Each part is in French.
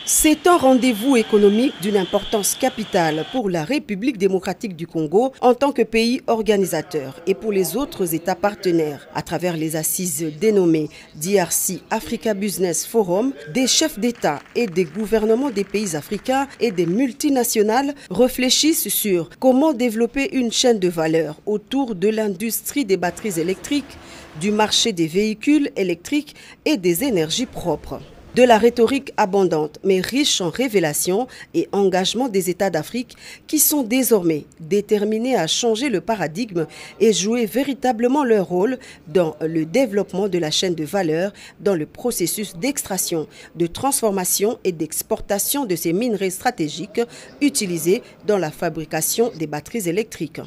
C'est un rendez-vous économique d'une importance capitale pour la République démocratique du Congo en tant que pays organisateur et pour les autres États partenaires. À travers les assises dénommées DRC Africa Business Forum, des chefs d'État et des gouvernements des pays africains et des multinationales réfléchissent sur comment développer une chaîne de valeur autour de l'industrie des batteries électriques, du marché des véhicules électriques et des énergies propres. De la rhétorique abondante mais riche en révélations et engagements des États d'Afrique qui sont désormais déterminés à changer le paradigme et jouer véritablement leur rôle dans le développement de la chaîne de valeur dans le processus d'extraction, de transformation et d'exportation de ces minerais stratégiques utilisés dans la fabrication des batteries électriques.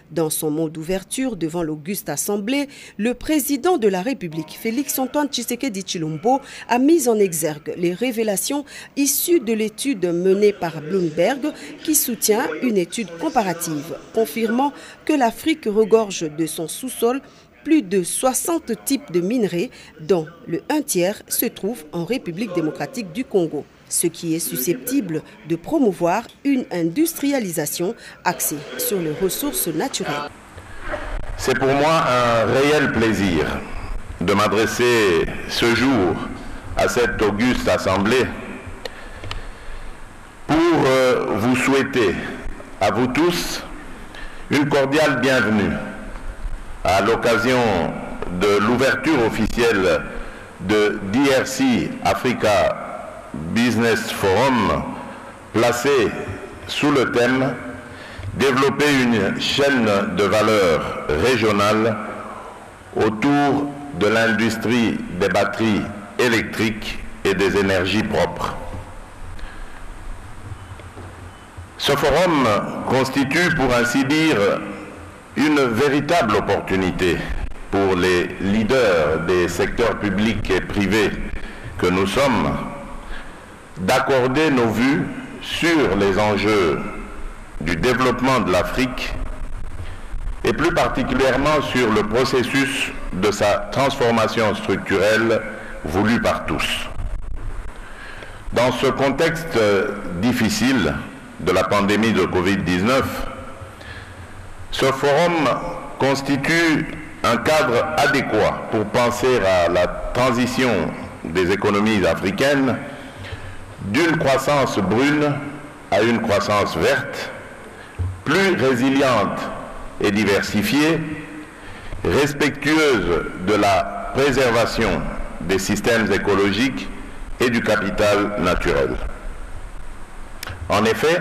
Dans son mot d'ouverture devant l'auguste assemblée, le président de la République, Félix-Antoine Tshisekedi Tshilombo, a mis en exergue les révélations issues de l'étude menée par Bloomberg qui soutient une étude comparative, confirmant que l'Afrique regorge de son sous-sol plus de 60 types de minerais, dont le 1/3 se trouve en République démocratique du Congo, ce qui est susceptible de promouvoir une industrialisation axée sur les ressources naturelles. C'est pour moi un réel plaisir de m'adresser ce jour à cette auguste assemblée pour vous souhaiter à vous tous une cordiale bienvenue à l'occasion de l'ouverture officielle de DRC Africa Business Forum, placé sous le thème « Développer une chaîne de valeur régionale autour de l'industrie des batteries électriques et des énergies propres ». Ce forum constitue, pour ainsi dire, une véritable opportunité pour les leaders des secteurs publics et privés que nous sommes d'accorder nos vues sur les enjeux du développement de l'Afrique et plus particulièrement sur le processus de sa transformation structurelle voulu par tous. Dans ce contexte difficile de la pandémie de Covid-19, ce forum constitue un cadre adéquat pour penser à la transition des économies africaines d'une croissance brune à une croissance verte, plus résiliente et diversifiée, respectueuse de la préservation des systèmes écologiques et du capital naturel. En effet,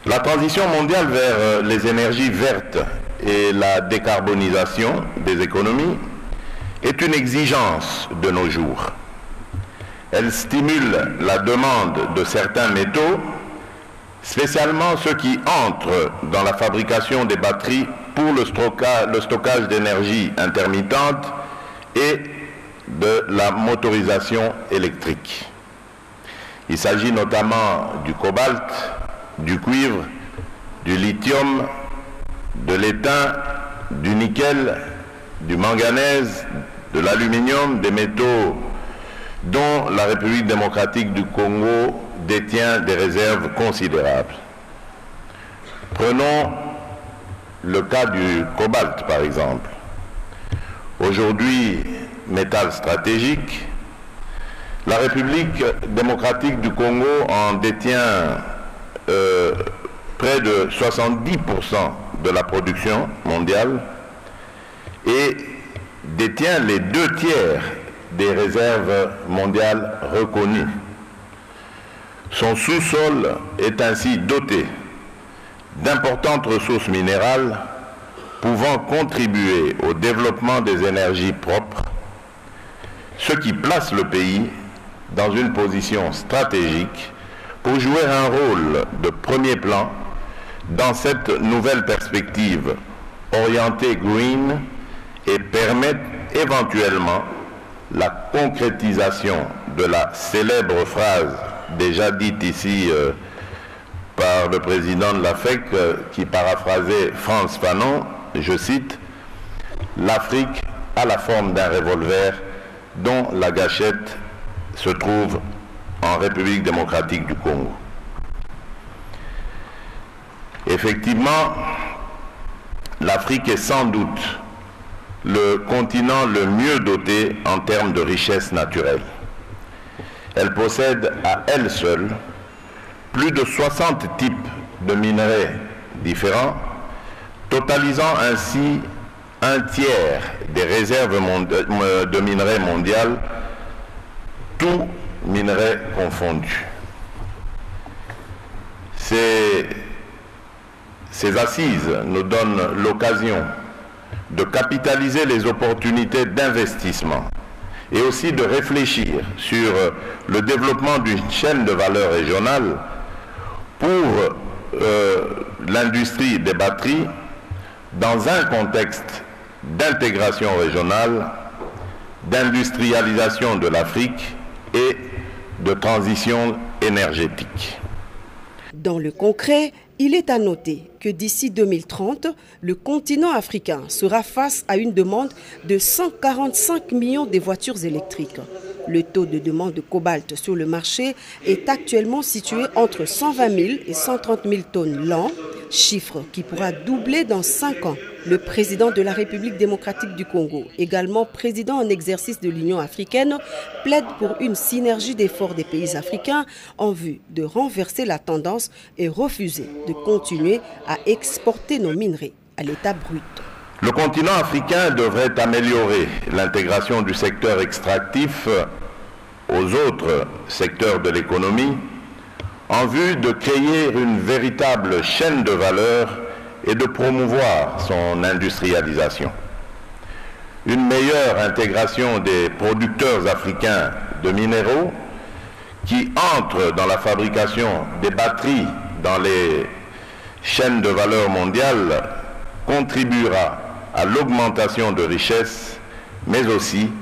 la transition mondiale vers les énergies vertes et la décarbonisation des économies est une exigence de nos jours. Elle stimule la demande de certains métaux, spécialement ceux qui entrent dans la fabrication des batteries pour le stockage d'énergie intermittente et de la motorisation électrique. Il s'agit notamment du cobalt, du cuivre, du lithium, de l'étain, du nickel, du manganèse, de l'aluminium, des métaux dont la République démocratique du Congo détient des réserves considérables. Prenons le cas du cobalt, par exemple. Aujourd'hui, métal stratégique, la République démocratique du Congo en détient près de 70% de la production mondiale et détient les 2/3 des réserves mondiales reconnues. Son sous-sol est ainsi doté d'importantes ressources minérales pouvant contribuer au développement des énergies propres, ce qui place le pays dans une position stratégique pour jouer un rôle de premier plan dans cette nouvelle perspective orientée green et permettre éventuellement la concrétisation de la célèbre phrase déjà dite ici par le président de la FEC qui paraphrasait Frantz Fanon, je cite, « L'Afrique a la forme d'un revolver dont la gâchette se trouve en République démocratique du Congo. Effectivement, l'Afrique est sans doute le continent le mieux doté en termes de richesses naturelles. Elle possède à elle seule plus de 60 types de minerais différents, totalisant ainsi un tiers des réserves de minerais mondiales, tous minerais confondus. Ces assises nous donnent l'occasion de capitaliser les opportunités d'investissement et aussi de réfléchir sur le développement d'une chaîne de valeur régionale pour l'industrie des batteries dans un contexte d'intégration régionale, d'industrialisation de l'Afrique et de transition énergétique. Dans le concret, il est à noter que d'ici 2030, le continent africain sera face à une demande de 145 millions de voitures électriques. Le taux de demande de cobalt sur le marché est actuellement situé entre 120 000 et 130 000 tonnes l'an, chiffre qui pourra doubler dans 5 ans. Le président de la République démocratique du Congo, également président en exercice de l'Union africaine, plaide pour une synergie d'efforts des pays africains en vue de renverser la tendance et refuser de continuer à exporter nos minerais à l'état brut. Le continent africain devrait améliorer l'intégration du secteur extractif aux autres secteurs de l'économie en vue de créer une véritable chaîne de valeur et de promouvoir son industrialisation. Une meilleure intégration des producteurs africains de minéraux qui entrent dans la fabrication des batteries dans les chaînes de valeur mondiales contribuera à l'augmentation de richesses, mais aussi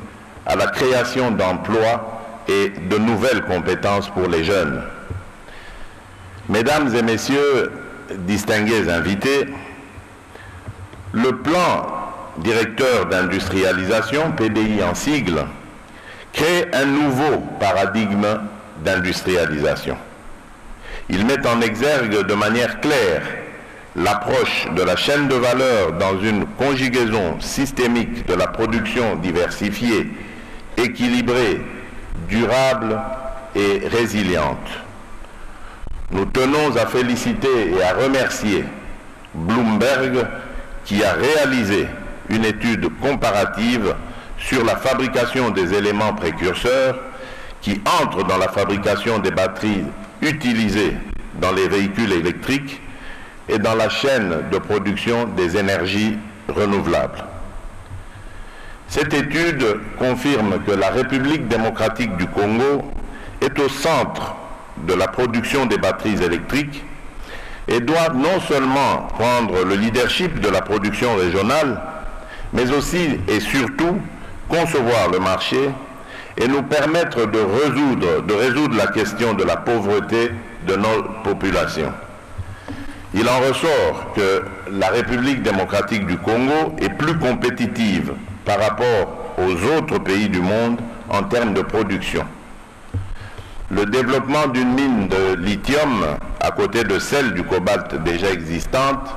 à la création d'emplois et de nouvelles compétences pour les jeunes. Mesdames et messieurs, distingués invités, le plan directeur d'industrialisation, PDI en sigle, crée un nouveau paradigme d'industrialisation. Il met en exergue de manière claire l'approche de la chaîne de valeur dans une conjugaison systémique de la production diversifiée, équilibrée, durable et résiliente. Nous tenons à féliciter et à remercier Bloomberg qui a réalisé une étude comparative sur la fabrication des éléments précurseurs qui entrent dans la fabrication des batteries utilisées dans les véhicules électriques et dans la chaîne de production des énergies renouvelables. Cette étude confirme que la République démocratique du Congo est au centre de la production des batteries électriques et doit non seulement prendre le leadership de la production régionale, mais aussi et surtout concevoir le marché et nous permettre de résoudre la question de la pauvreté de nos populations. Il en ressort que la République démocratique du Congo est plus compétitive par rapport aux autres pays du monde en termes de production. Le développement d'une mine de lithium à côté de celle du cobalt déjà existante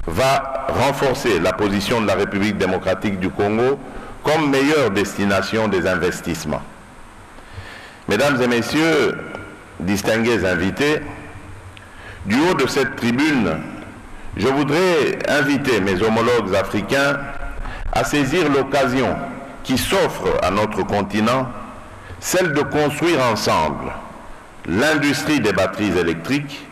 va renforcer la position de la République démocratique du Congo comme meilleure destination des investissements. Mesdames et messieurs, distingués invités, du haut de cette tribune, je voudrais inviter mes homologues africains à saisir l'occasion qui s'offre à notre continent, celle de construire ensemble l'industrie des batteries électriques,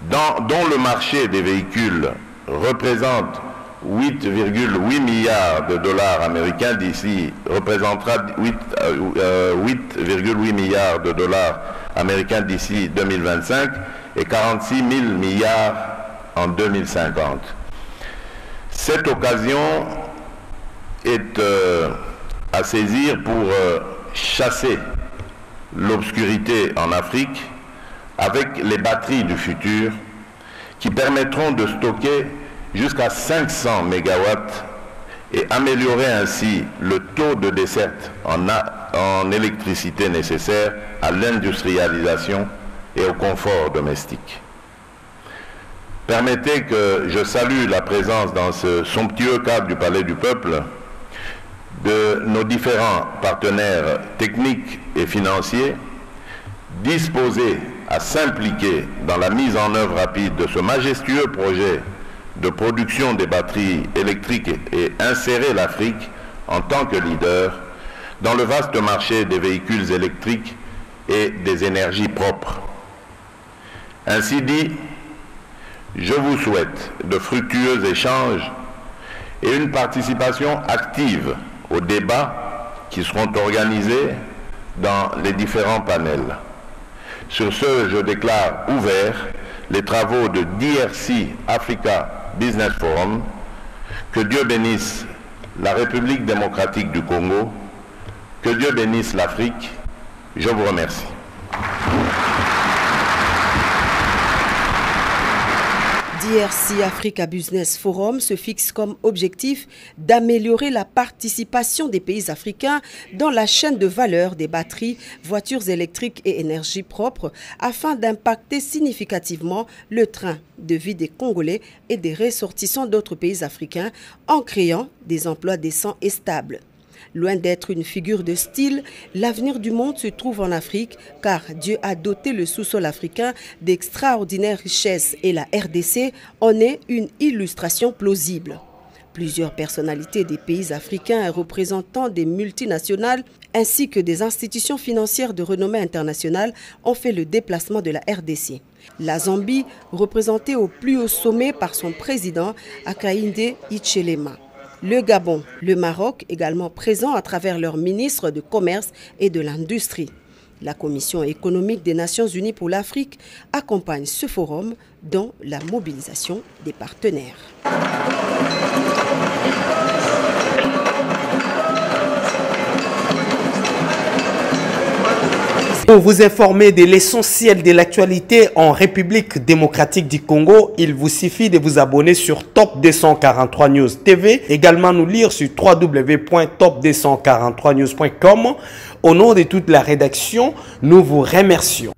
dont le marché des véhicules représente 8,8 milliards de dollars américains d'ici, représentera 8,8 milliards de dollars américains d'ici 2025 et 46 000 milliards en 2050. Cette occasion est à saisir pour chasser l'obscurité en Afrique avec les batteries du futur qui permettront de stocker jusqu'à 500 mégawatts et améliorer ainsi le taux de desserte en électricité nécessaire à l'industrialisation et au confort domestique. Permettez que je salue la présence dans ce somptueux cadre du Palais du Peuple de nos différents partenaires techniques et financiers disposés à s'impliquer dans la mise en œuvre rapide de ce majestueux projet de production des batteries électriques et insérer l'Afrique en tant que leader dans le vaste marché des véhicules électriques et des énergies propres. Ainsi dit, je vous souhaite de fructueux échanges et une participation active aux débats qui seront organisés dans les différents panels. Sur ce, je déclare ouverts les travaux de DRC Africa Business Forum. Que Dieu bénisse la République démocratique du Congo, que Dieu bénisse l'Afrique. Je vous remercie. DRC Africa Business Forum se fixe comme objectif d'améliorer la participation des pays africains dans la chaîne de valeur des batteries, voitures électriques et énergie propre afin d'impacter significativement le train de vie des Congolais et des ressortissants d'autres pays africains en créant des emplois décents et stables. Loin d'être une figure de style, l'avenir du monde se trouve en Afrique car Dieu a doté le sous-sol africain d'extraordinaires richesses et la RDC en est une illustration plausible. Plusieurs personnalités des pays africains et représentants des multinationales ainsi que des institutions financières de renommée internationale ont fait le déplacement de la RDC. La Zambie, représentée au plus haut sommet par son président Hakainde Hichilema. Le Gabon, le Maroc également présents à travers leurs ministres de commerce et de l'industrie. La Commission économique des Nations Unies pour l'Afrique accompagne ce forum dans la mobilisation des partenaires. Pour vous informer de l'essentiel de l'actualité en République démocratique du Congo, il vous suffit de vous abonner sur Top 243 News TV, également nous lire sur www.top243news.com. Au nom de toute la rédaction, nous vous remercions.